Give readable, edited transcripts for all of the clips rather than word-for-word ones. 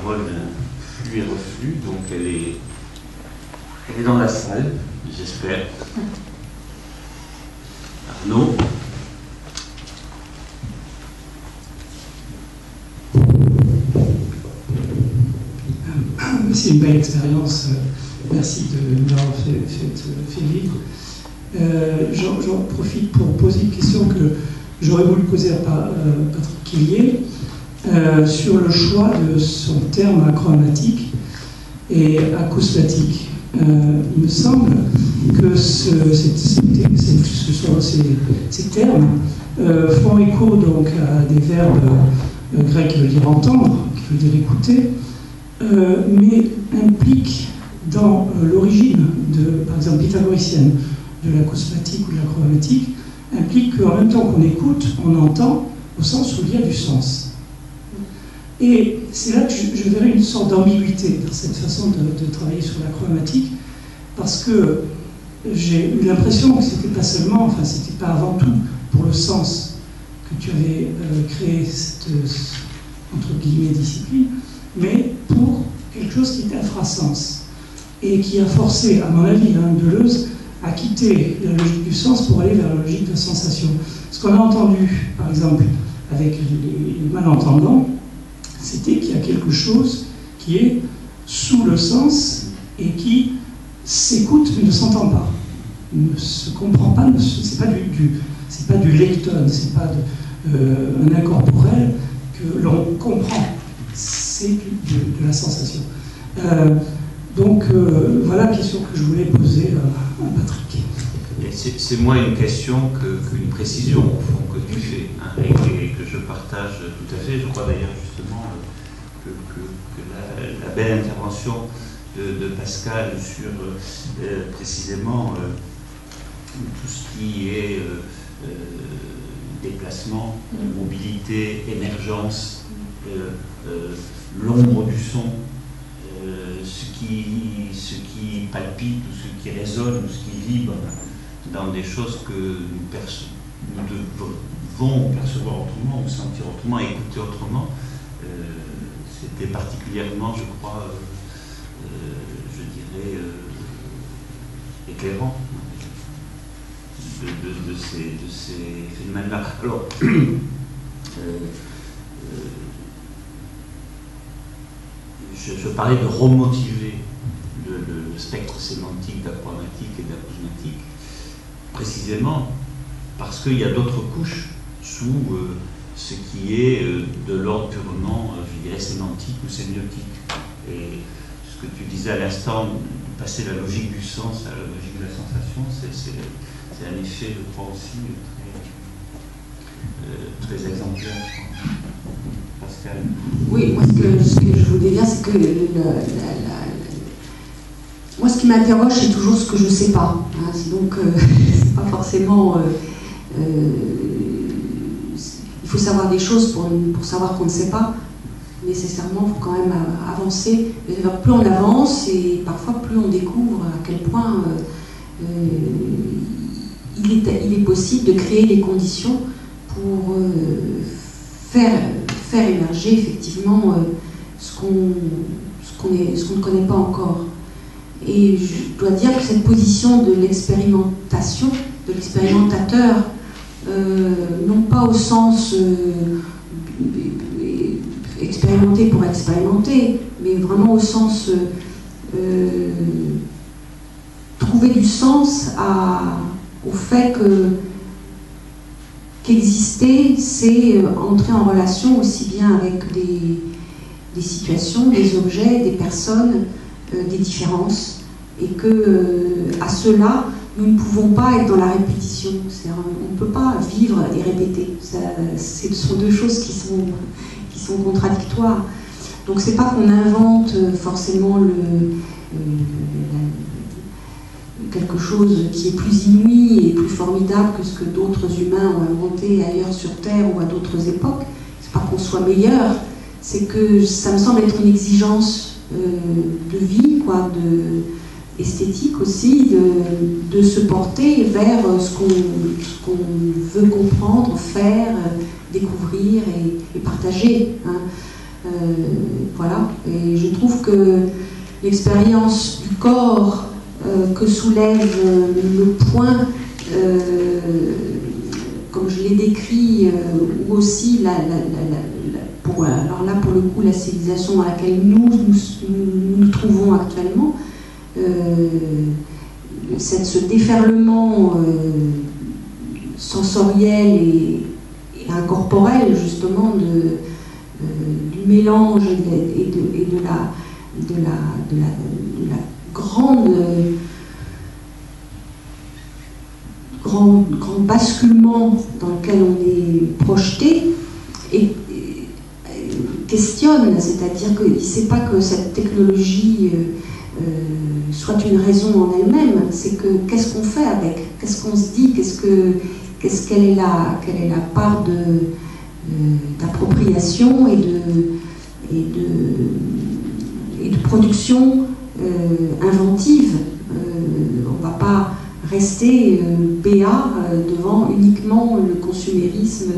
parole d'un flux et reflux, donc elle est dans la salle, j'espère. Arnaud. C'est une belle expérience. Merci de m'avoir fait vivre. J'en profite pour poser une question que j'aurais voulu poser à Patrick Quillier sur le choix de son terme achromatique et acousmatique. Il me semble que ces termes font écho donc à des verbes grecs qui veulent dire entendre, qui veut dire écouter, mais impliquent dans l'origine, par exemple pythagoricienne, de l'acousmatique ou de l'acromatique, implique qu'en même temps qu'on écoute, on entend au sens où il y a du sens. Et c'est là que je verrais une sorte d'ambiguïté dans cette façon de travailler sur l'acromatique, parce que j'ai eu l'impression que c'était pas seulement, enfin c'était pas avant tout pour le sens que tu avais créé cette, entre guillemets, discipline, mais pour quelque chose qui est infrasens, et qui a forcé, à mon avis, Deleuze, à quitter la logique du sens pour aller vers la logique de la sensation. Ce qu'on a entendu, par exemple, avec les malentendants, c'était qu'il y a quelque chose qui est sous le sens et qui s'écoute mais ne s'entend pas, ne se comprend pas, c'est pas du lectone, c'est pas un incorporel que l'on comprend, c'est de la sensation. Donc voilà la question que je voulais poser à Patrick. C'est moins une question qu'une précision au fond que tu fais, hein, et que je partage tout à fait. Je crois d'ailleurs justement que la belle intervention de Pascal sur précisément tout ce qui est déplacement, mobilité, émergence, l'ombre du son, ce qui palpite ou ce qui résonne ou ce qui vibre dans des choses que nous devons percevoir autrement ou sentir autrement, écouter autrement. C'était particulièrement, je crois, je dirais, éclairant de ces phénomènes-là. Alors, je parlais de remotiver le spectre sémantique d'achromatique et d'acousmatique, précisément parce qu'il y a d'autres couches sous ce qui est de l'ordre purement, je dirais, sémantique ou sémiotique. Et ce que tu disais à l'instant, de passer la logique du sens à la logique de la sensation, c'est un effet, je crois aussi, très exemplaire. Pascal. Oui, moi ce que je voulais dire, c'est que moi ce qui m'interroge, c'est toujours ce que je ne sais pas. Hein, donc c'est pas forcément. Il faut savoir des choses pour savoir qu'on ne sait pas. Nécessairement, il faut quand même avancer. Plus on avance, et parfois plus on découvre à quel point il est possible de créer les conditions pour faire émerger effectivement ce qu'on ne connaît pas encore. Et je dois dire que cette position de l'expérimentation, de l'expérimentateur, non pas au sens expérimenter pour expérimenter, mais vraiment au sens trouver du sens au fait qu'exister, c'est entrer en relation aussi bien avec des situations, des objets, des personnes, des différences, et que à cela, nous ne pouvons pas être dans la répétition. On ne peut pas vivre et répéter. Ce sont deux choses qui sont contradictoires. Donc c'est pas qu'on invente forcément quelque chose qui est plus inouï et plus formidable que ce que d'autres humains ont inventé ailleurs sur Terre ou à d'autres époques. C'est pas qu'on soit meilleur, c'est que ça me semble être une exigence de vie, quoi, esthétique aussi, de se porter vers ce qu'on veut comprendre, faire, découvrir et partager. Hein. Voilà. Et je trouve que l'expérience du corps que soulève le point, comme je l'ai décrit, ou aussi alors là pour le coup la civilisation dans laquelle nous trouvons actuellement, ce déferlement sensoriel et incorporel justement du mélange et de la grand basculement dans lequel on est projeté et questionne, c'est-à-dire qu'il ne sait pas que cette technologie soit une raison en elle-même, c'est que qu'est-ce qu'on fait avec, qu'est-ce qu'on se dit, quelle est la part d'appropriation et de production inventive. On ne va pas rester béat devant uniquement le consumérisme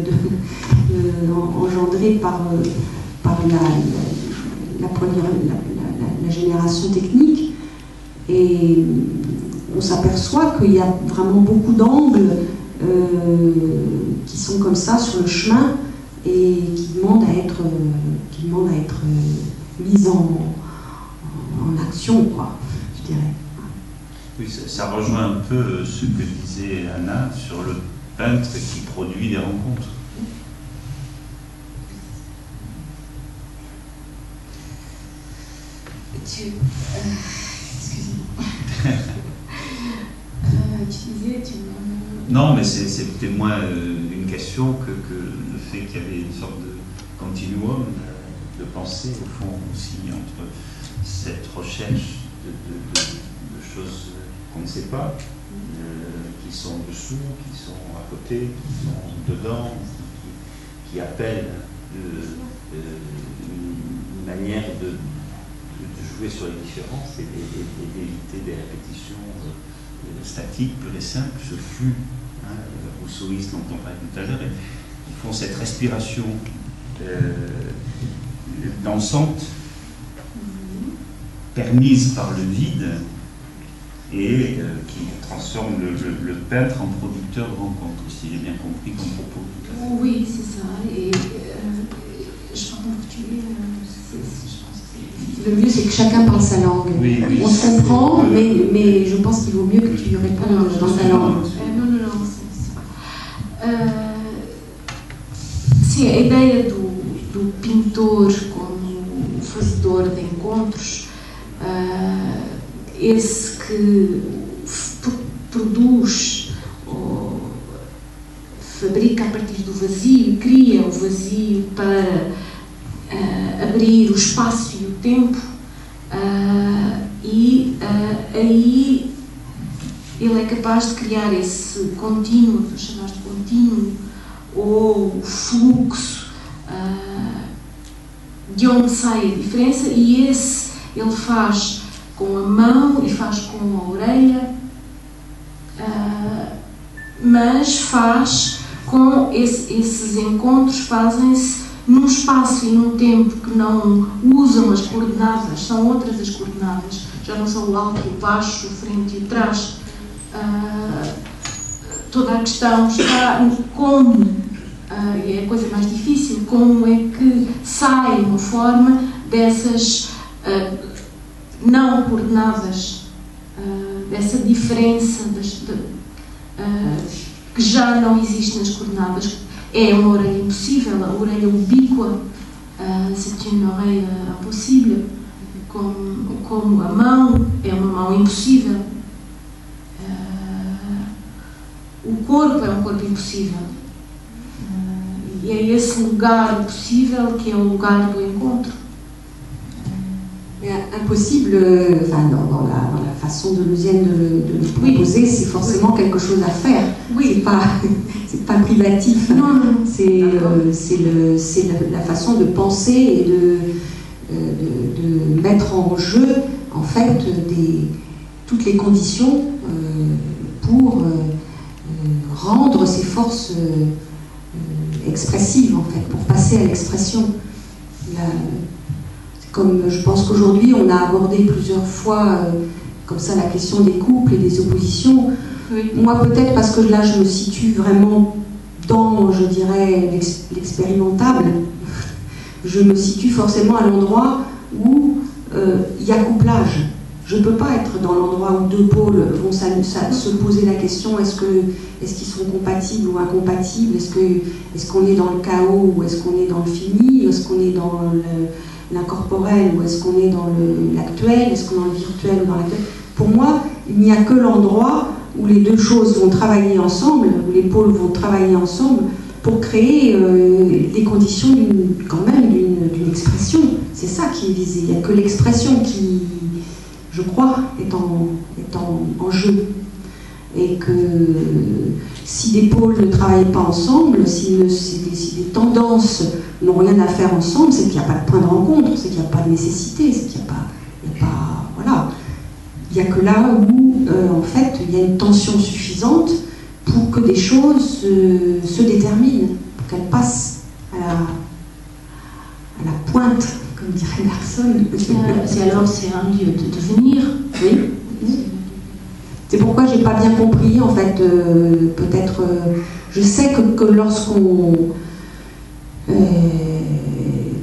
engendré par la génération technique. Et on s'aperçoit qu'il y a vraiment beaucoup d'angles qui sont comme ça sur le chemin et qui demandent à être mis en action, quoi, je dirais. Oui, ça rejoint un peu ce que disait Anna sur le peintre qui produit des rencontres. Excusez-moi. Tu disais, Non, mais c'était moins une question que le fait qu'il y avait une sorte de continuum de pensée, au fond, aussi, entre cette recherche de choses qu'on ne sait pas, qui sont dessous, qui sont à côté, qui sont dedans, qui appellent une manière de jouer sur les différences et d'éviter des répétitions statiques, pures et simples, ce flux rousseauiste dont on parlait tout à l'heure. Ils font cette respiration dansante, permise par le vide, et qui transforme le peintre en producteur de rencontres, si j'ai bien compris comme propos. Oui, c'est ça. Et je pense que le mieux, c'est que chacun parle sa langue. Oui, oui. On se comprend, mais je pense qu'il vaut mieux que tu répondes dans ta langue. Não, sim, a ideia do pintor como fazedor de encontros, esse que produz ou fabrica a partir do vazio, cria o vazio para abrir o espaço e o tempo, aí ele é capaz de criar esse contínuo, vamos chamar de contínuo, ou fluxo, de onde sai a diferença, e esse ele faz com a mão e faz com a orelha, mas faz com esses encontros, fazem-se num espaço e num tempo que não usam as coordenadas, são outras as coordenadas, já não são o alto, o baixo, o frente e o trás. Toda a questão está em como, e é a coisa mais difícil, como é que sai uma forma dessas não coordenadas, dessa diferença que já não existe nas coordenadas. É uma orelha impossível, a orelha ubíqua, c'est une oreille impossible, como a mão é uma mão impossível. O corpo é um corpo impossível. E é esse lugar possível que é o lugar do encontro. Impossible, enfin, dans la façon de Lausienne de le proposer, c'est forcément quelque chose à faire. Oui. C'est pas privatif. Non. C'est la façon de penser et de mettre en jeu, en fait, toutes les conditions pour rendre ces forces expressives, en fait, pour passer à l'expression. comme je pense qu'aujourd'hui on a abordé plusieurs fois comme ça la question des couples et des oppositions. Oui. Moi peut-être parce que là je me situe vraiment dans, je dirais, l'expérimentable, je me situe forcément à l'endroit où il y a couplage. Je ne peux pas être dans l'endroit où deux pôles vont se poser la question est-ce qu'ils sont compatibles ou incompatibles, est-ce qu'on est dans le chaos ou est-ce qu'on est dans le fini, est-ce qu'on est dans l'incorporel ou est-ce qu'on est dans l'actuel, est-ce qu'on est dans le virtuel ou dans l'actuel. Pour moi, il n'y a que l'endroit où les deux choses vont travailler ensemble, où les pôles vont travailler ensemble pour créer les conditions quand même d'une expression. C'est ça qui est visé. Il n'y a que l'expression qui, je crois, est en jeu. Et que si des pôles ne travaillent pas ensemble, si des tendances n'ont rien à faire ensemble, c'est qu'il n'y a pas de point de rencontre, c'est qu'il n'y a pas de nécessité, c'est qu'il n'y a pas, voilà. Il n'y a que là où, en fait, il y a une tension suffisante pour que des choses se déterminent, pour qu'elles passent à la pointe, comme dirait Larson. C'est un lieu de devenir. Oui. C'est pourquoi j'ai pas bien compris, en fait, peut-être. Je sais que lorsqu'on.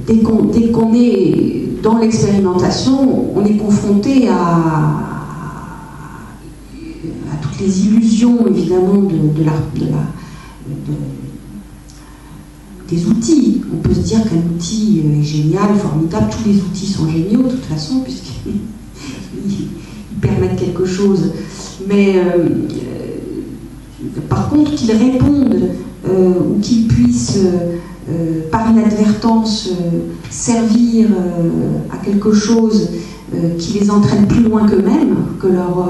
Dès qu'on est dans l'expérimentation, on est confronté à toutes les illusions, évidemment, des outils. On peut se dire qu'un outil est génial, formidable. Tous les outils sont géniaux, de toute façon, puisqu'ils permettent quelque chose. Mais par contre, qu'ils répondent ou qu'ils puissent, par inadvertance, servir à quelque chose qui les entraîne plus loin qu'eux-mêmes, que leur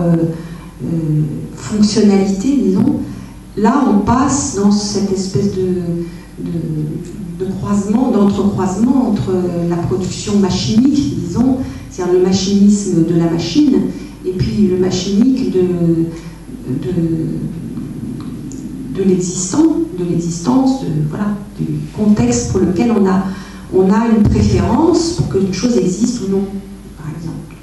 fonctionnalité, disons, là on passe dans cette espèce de croisement, d'entrecroisement entre la production machinique, disons, c'est-à-dire le machinisme de la machine, et puis le machinique de l'existence, voilà, du contexte pour lequel on a une préférence pour qu'une chose existe ou non, par exemple.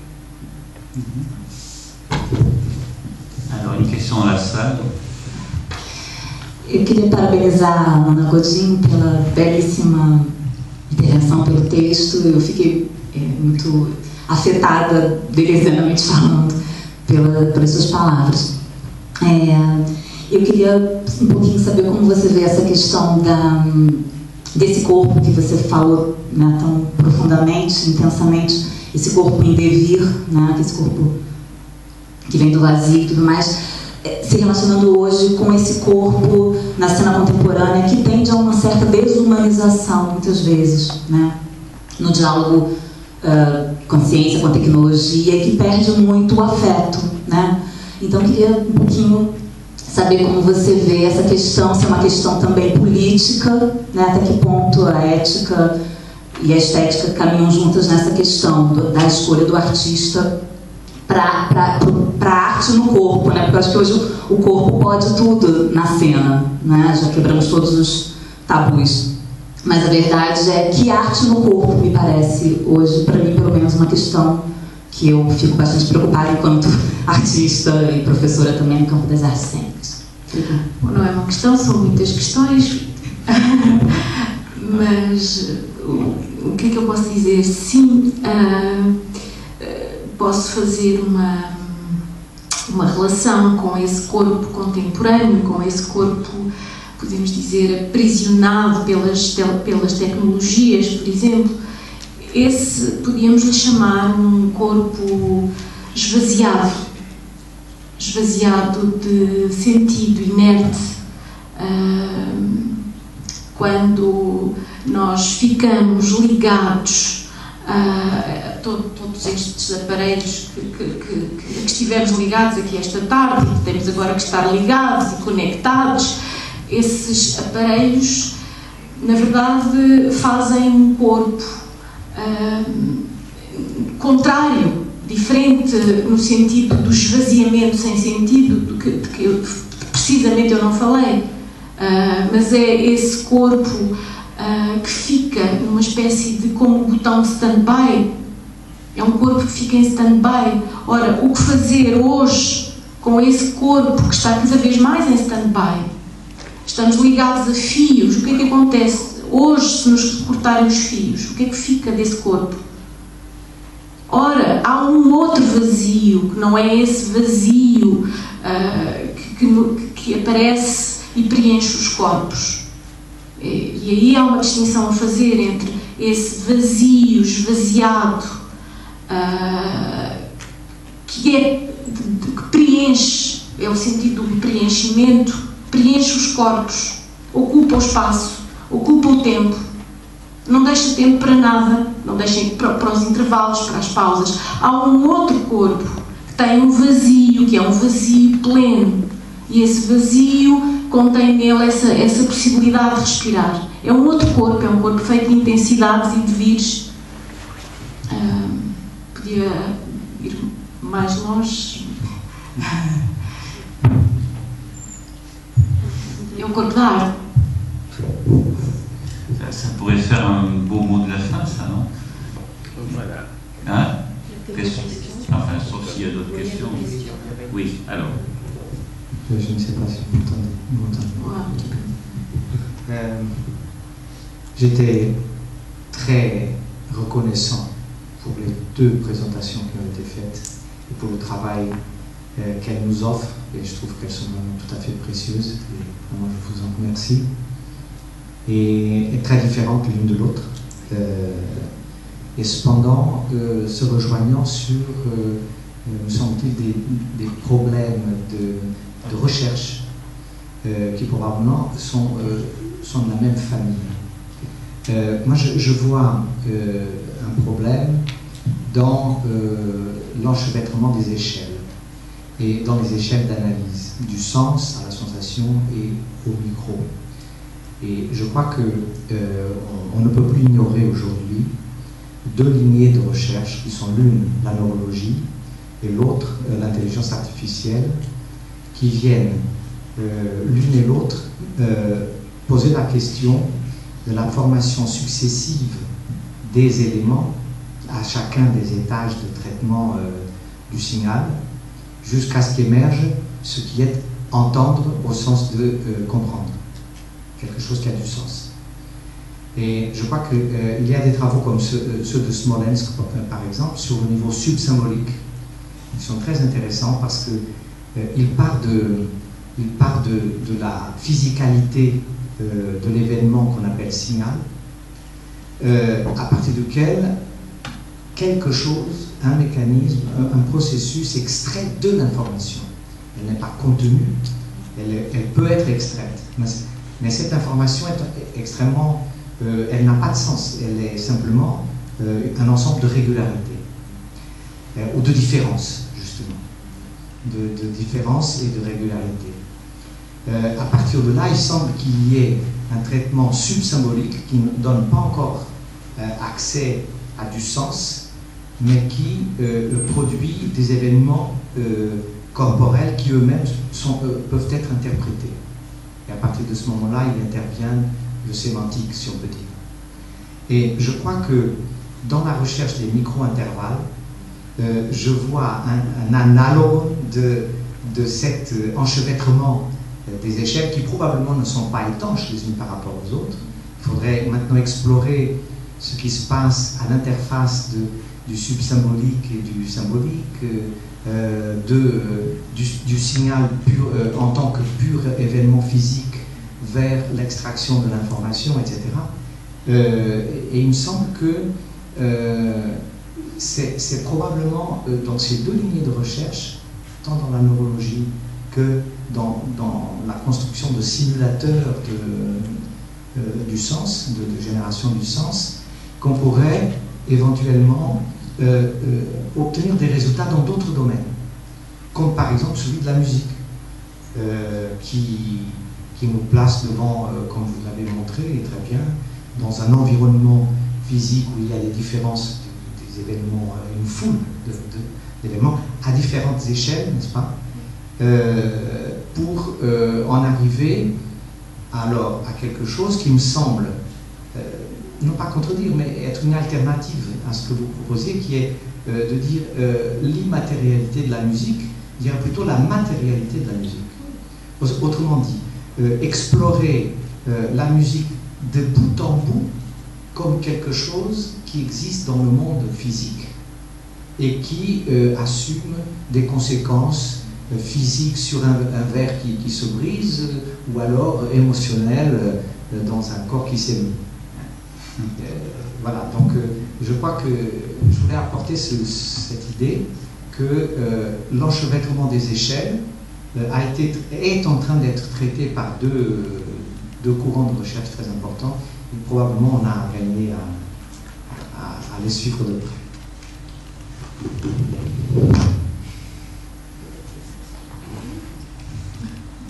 Alors, une question dans la salle. Eu queria parabenizar a Ana Godin pela belíssima intervenção, pelo texto. Eu fiquei muito afetada, delizianamente falando, pelas suas palavras. Eu queria um pouquinho saber como você vê essa questão desse corpo que você falou, né, tão profundamente, intensamente, esse corpo em devir, né, esse corpo que vem do vazio e tudo mais, se relacionando hoje com esse corpo na cena contemporânea que tende a uma certa desumanização, muitas vezes, né, no diálogo com a ciência, com a tecnologia, que perde muito o afeto, né? Então eu queria um pouquinho saber como você vê essa questão, se é uma questão também política, né, até que ponto a ética e a estética caminham juntas nessa questão da escolha do artista para a arte no corpo, né? Porque eu acho que hoje o corpo pode tudo na cena, né? Já quebramos todos os tabus. Mas a verdade é que arte no corpo me parece hoje, para mim, pelo menos, uma questão que eu fico bastante preocupada enquanto artista e professora também no campo das artes cênicas. Bom, não é uma questão, são muitas questões, mas o que é que eu posso dizer? Sim, posso fazer uma relação com esse corpo contemporâneo, com esse corpo, podemos dizer, aprisionado pelas tecnologias, por exemplo. Esse podíamos lhe chamar um corpo esvaziado de sentido, inerte. Quando nós ficamos ligados a todos estes aparelhos que estivemos ligados aqui esta tarde e que temos agora que estar ligados e conectados, esses aparelhos, na verdade, fazem um corpo contrário, diferente no sentido do esvaziamento sem sentido, de que precisamente eu não falei, mas é esse corpo que fica numa espécie de como botão de stand-by. É um corpo que fica em stand-by. Ora, o que fazer hoje com esse corpo que está cada vez mais em stand-by? Estamos ligados a fios. O que é que acontece hoje se nos cortarem os fios? O que é que fica desse corpo? Ora, há um outro vazio, que não é esse vazio que aparece e preenche os corpos. E aí há uma distinção a fazer entre esse vazio esvaziado, que preenche, é o sentido do preenchimento, preenche os corpos, ocupa o espaço, ocupa o tempo, não deixa tempo para nada, não deixa para os intervalos, para as pausas. Há um outro corpo que tem um vazio, que é um vazio pleno, e esse vazio contém nele essa possibilidade de respirar. É um outro corpo, é um corpo feito de intensidades e de vires. Podia ir mais longe. É um corpo da arte. Ça pourrait faire un beau mot de la fin, ça, non? Voilà. Hein? Enfin, sauf s'il y a d'autres questions. Oui, alors. Je ne sais pas si vous m'entendez. J'étais très reconnaissant pour les 2 présentations qui ont été faites et pour le travail qu'elles nous offrent, et je trouve qu'elles sont tout à fait précieuses, et vraiment je vous en remercie, et très différentes l'une de l'autre, et cependant se rejoignant sur, me semble-t-il, des problèmes de recherche qui probablement sont de la même famille. Moi je vois un problème dans l'enchevêtrement des échelles et dans les échelles d'analyse, du sens à la sensation et au micro. Et je crois qu'on ne peut plus ignorer aujourd'hui 2 lignées de recherche qui sont l'une la neurologie et l'autre l'intelligence artificielle, qui viennent l'une et l'autre poser la question de la formation successive des éléments à chacun des étages de traitement du signal, jusqu'à ce qu'émerge ce qui est entendre au sens de comprendre, quelque chose qui a du sens. Et je crois qu'il y a des travaux comme ceux de Smolensk, par exemple, sur le niveau subsymbolique, qui sont très intéressants parce qu'ils partent de la physicalité de l'événement qu'on appelle signal, à partir duquel quelque chose, un mécanisme, un processus extrait de l'information. Elle n'est pas contenue, elle peut être extraite, mais cette information est extrêmement, elle n'a pas de sens, elle est simplement un ensemble de régularités, ou de différences, justement, de différences et de régularités. À partir de là, il semble qu'il y ait un traitement subsymbolique qui ne donne pas encore accès à du sens, mais qui produit des événements corporels qui eux-mêmes peuvent être interprétés. Et à partir de ce moment-là, il intervient le sémantique, si on peut dire. Et je crois que dans la recherche des micro-intervalles, je vois un analogue de cet enchevêtrement des échelles qui probablement ne sont pas étanches les unes par rapport aux autres. Il faudrait maintenant explorer ce qui se passe à l'interface du subsymbolique et du symbolique, du signal pur, en tant que pur événement physique vers l'extraction de l'information, etc. Et il me semble que c'est probablement dans ces 2 lignées de recherche, tant dans la neurologie que dans la construction de simulateurs du sens, de génération du sens, qu'on pourrait éventuellement obtenir des résultats dans d'autres domaines, comme par exemple celui de la musique, qui nous place devant, comme vous l'avez montré très bien, dans un environnement physique où il y a des différences des événements, une foule d'éléments à différentes échelles, n'est-ce pas, pour en arriver alors à quelque chose qui me semble non pas contredire, mais être une alternative à ce que vous proposez, qui est de dire l'immatérialité de la musique, dire plutôt la matérialité de la musique. Autrement dit, explorer la musique de bout en bout comme quelque chose qui existe dans le monde physique et qui assume des conséquences physiques sur un verre qui se brise ou alors émotionnelles dans un corps qui s'émeut. Voilà, donc je crois que je voulais apporter cette idée que l'enchevêtrement des échelles est en train d'être traité par deux courants de recherche très importants et probablement on a gagné à les suivre de près.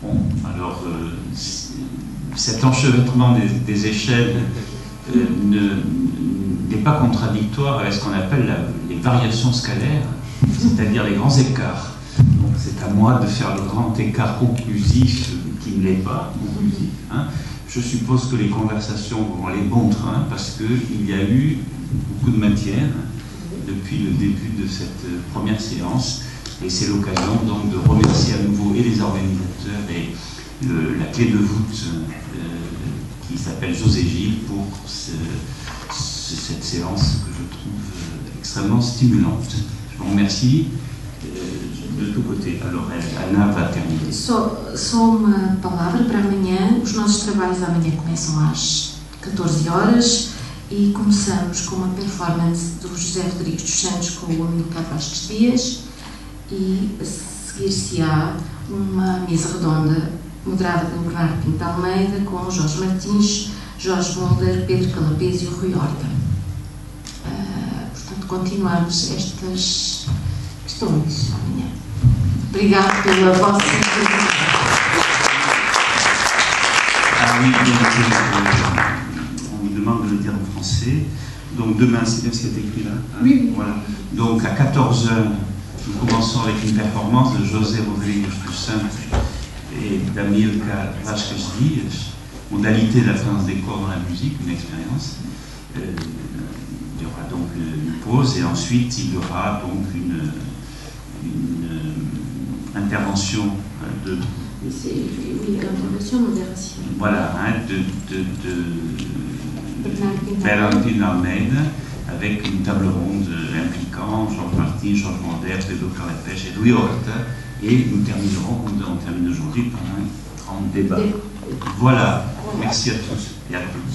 Bon, alors cet enchevêtrement des échelles n'est pas contradictoire avec ce qu'on appelle les variations scalaires, c'est-à-dire les grands écarts. Donc c'est à moi de faire le grand écart conclusif qui ne l'est pas conclusif. Hein. Je suppose que les conversations vont aller bon train parce qu'il y a eu beaucoup de matière depuis le début de cette première séance et c'est l'occasion donc de remercier à nouveau et les organisateurs et la clé de voûte qui s'appelle José Gilles pour cette séance que je trouve extrêmement stimulante. Je vous remercie de tous côtés. Alors, Ana vai terminar. Só uma palavra para amanhã. Os nossos trabalhos amanhã começam às 14 horas e começamos com uma performance do José Rodrigues dos Santos com o Amilcar Vasques Dias e seguir-se-á uma mesa redonda moderada pelo Bernardo Pinto de Almeida com Jorge Martins, Jorge Mulder, Pedro Calapés e o Rui Horta. Portanto, continuamos estas questões amanhã. Obrigado pela vossa presença. Ah oui, donc, on me demande de le dire en français. Donc demain, c'est bien ce qui est écrit là. Hein? Oui. Voilà. Donc à 14h, nous commençons avec une performance de José Rodrigues dos Santos et d'Amilcar Vasques Dias, modalité de la présence des corps dans la musique, une expérience. Il y aura donc une pause et ensuite il y aura donc une intervention de... Oui, intervention, modération. Voilà, hein, de Bernardo Pinto de Almeida avec une table ronde impliquant Georges Martin, Georges Mulder, Pedro Calapés et Rui Horta. Et nous terminerons, comme on termine aujourd'hui, par un grand débat. Voilà, merci à tous et à toutes.